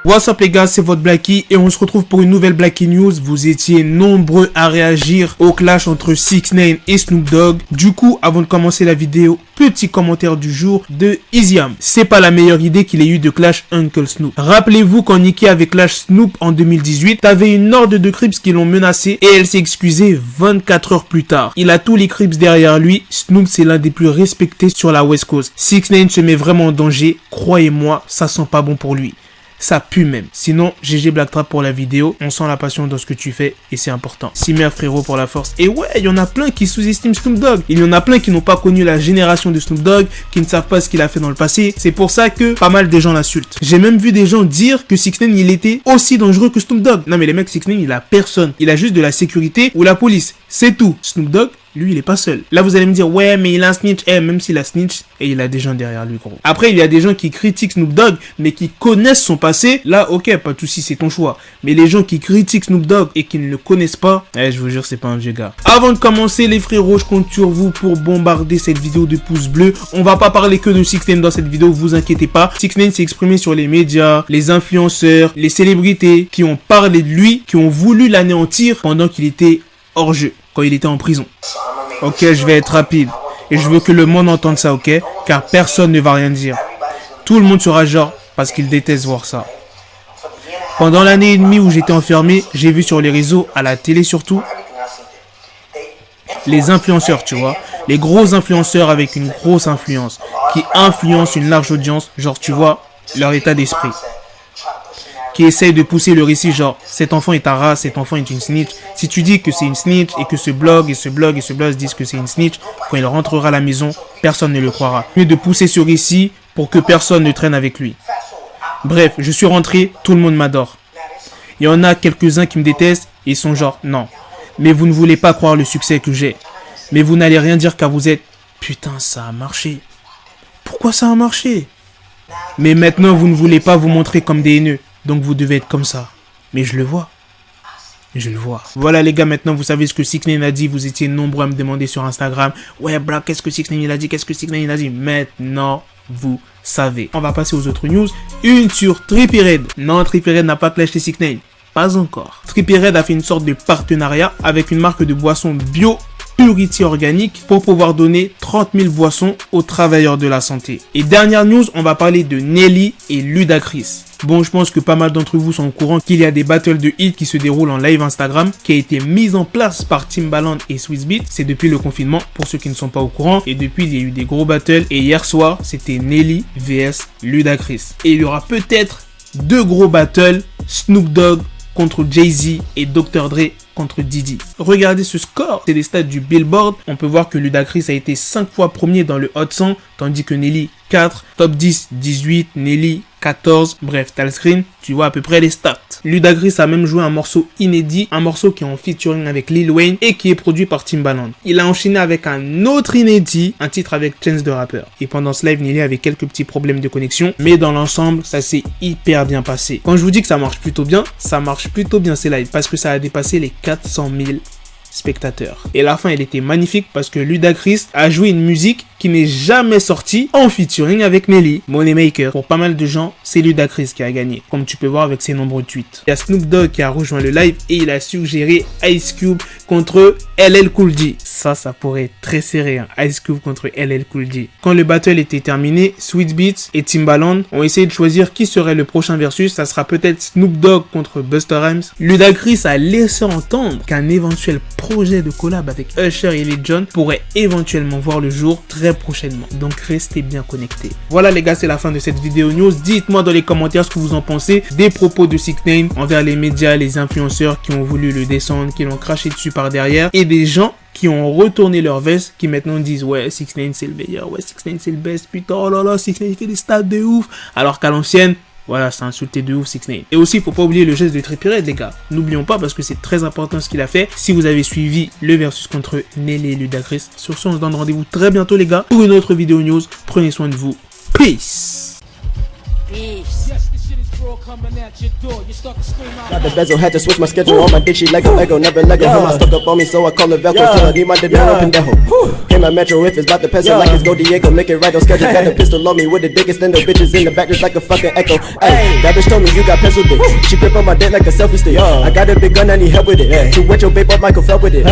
What's up les gars, c'est votre Blackie et on se retrouve pour une nouvelle Blackie News. Vous étiez nombreux à réagir au clash entre 6ix9ine et Snoop Dogg. Du coup, avant de commencer la vidéo, petit commentaire du jour de Easyam. C'est pas la meilleure idée qu'il ait eu de clash Uncle Snoop. Rappelez-vous quand Nicki avait clash Snoop en 2018, t'avais une horde de Crips qui l'ont menacé et elle s'est excusée 24 heures plus tard. Il a tous les Crips derrière lui. Snoop c'est l'un des plus respectés sur la West Coast. 6ix9ine se met vraiment en danger. Croyez-moi, ça sent pas bon pour lui. Ça pue même. Sinon, GG Black Trap pour la vidéo. On sent la passion dans ce que tu fais et c'est important. Simer frérot pour la force. Et ouais, il y en a plein qui sous-estiment Snoop Dogg. Il y en a plein qui n'ont pas connu la génération de Snoop Dogg, qui ne savent pas ce qu'il a fait dans le passé. C'est pour ça que pas mal de gens l'insultent. J'ai même vu des gens dire que 6ix9ine il était aussi dangereux que Snoop Dogg. Non mais les mecs, 6ix9ine il a personne. Il a juste de la sécurité ou la police. C'est tout. Snoop Dogg, lui, il est pas seul. Là, vous allez me dire, ouais, mais il a un snitch. Même s'il a snitch, et il a des gens derrière lui, gros. Après, il y a des gens qui critiquent Snoop Dogg, mais qui connaissent son passé. Là, ok, pas de soucis, c'est ton choix. Mais les gens qui critiquent Snoop Dogg et qui ne le connaissent pas, je vous jure, c'est pas un vieux gars. Avant de commencer, les frérots, je compte sur vous pour bombarder cette vidéo de pouces bleus. On va pas parler que de 6ix9ine dans cette vidéo, vous inquiétez pas. 6ix9ine s'est exprimé sur les médias, les influenceurs, les célébrités qui ont parlé de lui, qui ont voulu l'anéantir pendant qu'il était hors jeu, quand il était en prison. Ok, je vais être rapide. Et je veux que le monde entende ça, ok? Car personne ne va rien dire. Tout le monde sera genre, parce qu'il déteste voir ça. Pendant l'année et demie où j'étais enfermé, j'ai vu sur les réseaux, à la télé surtout, les influenceurs, tu vois. Les gros influenceurs avec une grosse influence, qui influencent une large audience, genre, tu vois, leur état d'esprit. Qui essaye de pousser le récit genre cet enfant est ta race, cet enfant est une snitch. Si tu dis que c'est une snitch et que ce blog disent que c'est une snitch, quand il rentrera à la maison, personne ne le croira. Mieux de pousser ce récit pour que personne ne traîne avec lui. Bref, je suis rentré, tout le monde m'adore. Il y en a quelques-uns qui me détestent et ils sont genre non. Mais vous ne voulez pas croire le succès que j'ai. Mais vous n'allez rien dire car vous êtes putain ça a marché. Pourquoi ça a marché? Mais maintenant vous ne voulez pas vous montrer comme des haineux. Donc vous devez être comme ça. Mais je le vois. Je le vois. Voilà les gars, maintenant vous savez ce que 6ix9ine a dit. Vous étiez nombreux à me demander sur Instagram. Ouais Black, qu'est-ce que 6ix9ine a dit? Qu'est-ce que 6ix9ine a dit? Maintenant, vous savez. On va passer aux autres news. Une sur Trippie Redd. Non, Trippie Redd n'a pas clashé 6ix9ine. Pas encore. Trippie Redd a fait une sorte de partenariat avec une marque de boissons bio Purity organique pour pouvoir donner 30 000 boissons aux travailleurs de la santé. Et dernière news, on va parler de Nelly et Ludacris. Bon, je pense que pas mal d'entre vous sont au courant qu'il y a des battles de hits qui se déroulent en live Instagram qui a été mise en place par Timbaland et Swizz Beatz. C'est depuis le confinement pour ceux qui ne sont pas au courant. Et depuis, il y a eu des gros battles. Et hier soir, c'était Nelly vs Ludacris. Et il y aura peut-être 2 gros battles. Snoop Dogg contre Jay-Z et Dr. Dre contre Diddy. Regardez ce score, c'est des stats du Billboard. On peut voir que Ludacris a été 5 fois premier dans le Hot 100, tandis que Nelly 4, top 10, 18, Nelly 14, bref, t'as le screen, tu vois à peu près les stats. Ludacris a même joué un morceau inédit, un morceau qui est en featuring avec Lil Wayne et qui est produit par Timbaland. Il a enchaîné avec un autre inédit, un titre avec Chance the Rapper. Et pendant ce live, Nelly avait quelques petits problèmes de connexion, mais dans l'ensemble, ça s'est hyper bien passé. Quand je vous dis que ça marche plutôt bien ces lives, parce que ça a dépassé les 400 000 spectateurs. Et la fin, elle était magnifique parce que Ludacris a joué une musique qui n'est jamais sortie en featuring avec Nelly. Moneymaker. Pour pas mal de gens, c'est Ludacris qui a gagné, comme tu peux voir avec ses nombreux tweets. Il y a Snoop Dogg qui a rejoint le live et il a suggéré Ice Cube contre LL Cool J. Ça pourrait être très serré, hein. Ice Cube contre LL Cool J. Quand le battle était terminé, Swizz Beatz et Timbaland ont essayé de choisir qui serait le prochain versus. Ça sera peut-être Snoop Dogg contre Busta Rhymes. Ludacris a laissé entendre qu'un éventuel projet de collab avec Usher et Lil Jon pourrait éventuellement voir le jour très prochainement. Donc restez bien connectés. Voilà les gars, c'est la fin de cette vidéo news. Dites-moi dans les commentaires ce que vous en pensez des propos de 6ix9ine envers les médias, les influenceurs qui ont voulu le descendre, qui l'ont craché dessus par derrière et des gens qui ont retourné leur veste, qui maintenant disent ouais 6ix9ine c'est le meilleur, ouais 6ix9ine c'est le best, putain oh là là 6ix9ine fait des stats de ouf, alors qu'à l'ancienne voilà, c'est insulté de ouf 6ix9ine. Et aussi, il faut pas oublier le geste de Trippie Redd, les gars. N'oublions pas parce que c'est très important ce qu'il a fait. Si vous avez suivi le versus contre Nelly et Ludacris. Sur ce, on se donne rendez-vous très bientôt, les gars, pour une autre vidéo news. Prenez soin de vous. Peace. Got the bezel, had to switch my schedule. On my dick, she Lego, never Lego. Him, I stuck up on me, so I call it Velcro. Till I need my dinero pendejo. Hit my metro if it's about the peso, like it's Go Diego. Make it right on schedule. Got the pistol on me with the dick, extend the bitches in the back just like a fucking echo. Ay, that bitch told me you got pencil dick. She grip on my dick like a selfie stick. I got a big gun, I need help with it. To wet your babe up, Michael fell with it.